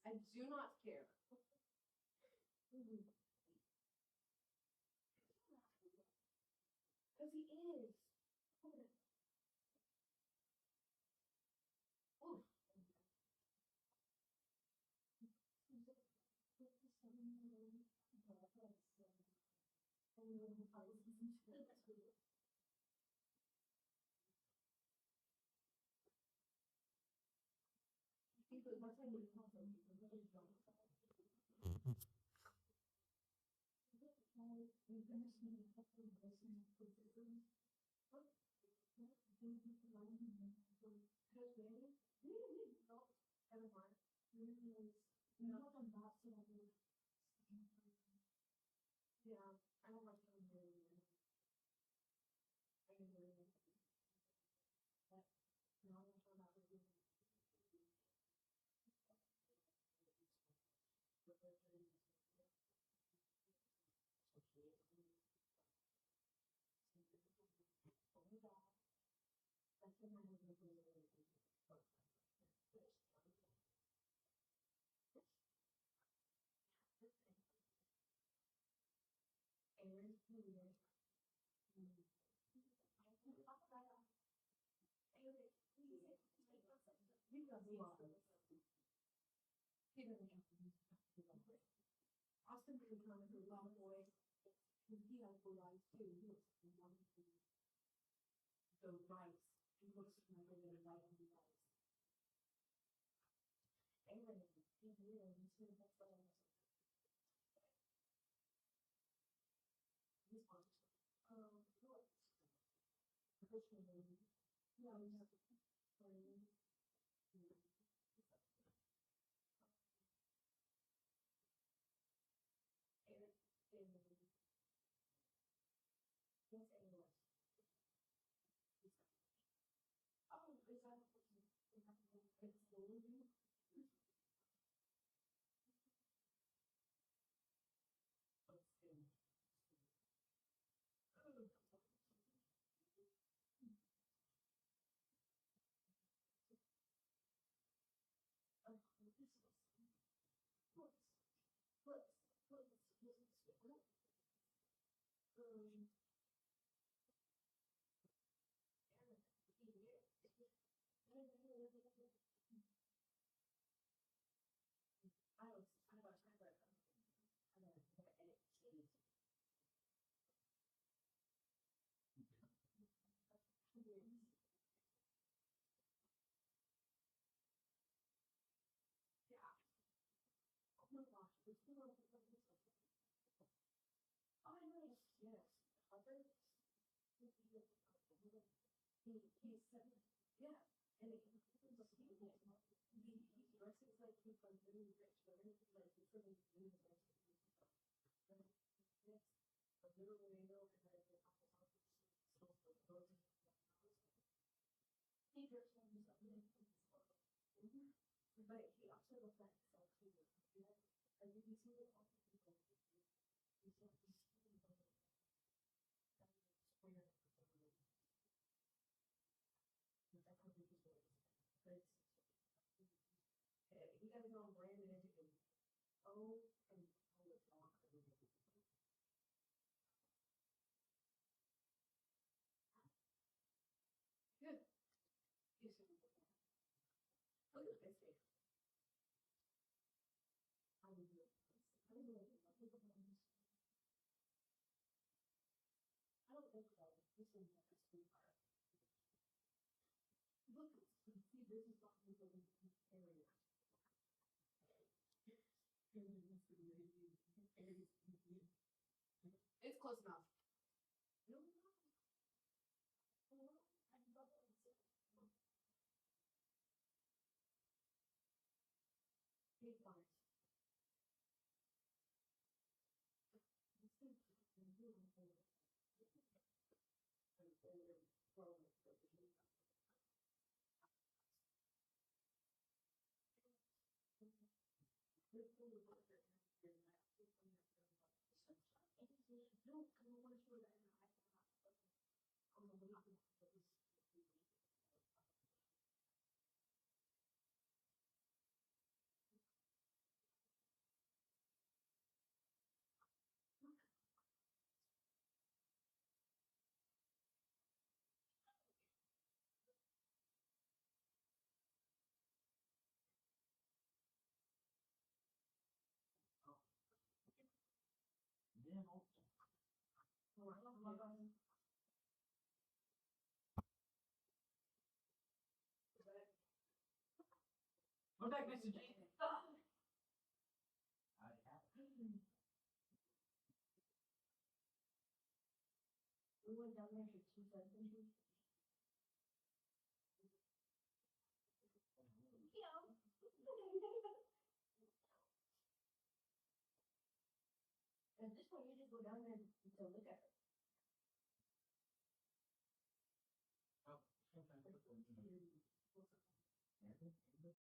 I do not care. Because he is. Oh. Because that's how you yeah, I don't like him very I can really but now I'm talking about the Aaron's career. You got me on. He doesn't have to be Austin being kind of a long boy. He has blue eyes too. He looks like the rice. He looks like a white on the rice. Aaron, he really needs to that's what I was. This one. Professionally. Yeah, we have Aaron. Aaron. Yes, Aaron. Oh, is that it's the living? Let's see. This was yeah. Oh my gosh, it's still on the oh, nice. Yes. Hubbard. He's seven. Yeah. And he dresses like he's like really rich, but then he's like he's really really nice. Yes. A little window and then the office. He dresses like himself. But he also looks like himself too. And you see the office people. He's so square. That could be his way. He got to go on Brandon and oh and oh, good. You should look at this here. I would do it. I don't know. I don't think about it. This is like a sweetheart. Look, see, this is not the area. It's close enough. No, no. I love it. Big bars. No, because I want to show that I on the way to this. Come back, Mr. G. We went down there for 2 seconds. Yeah. At this point, you just go down there to look at Oh. it.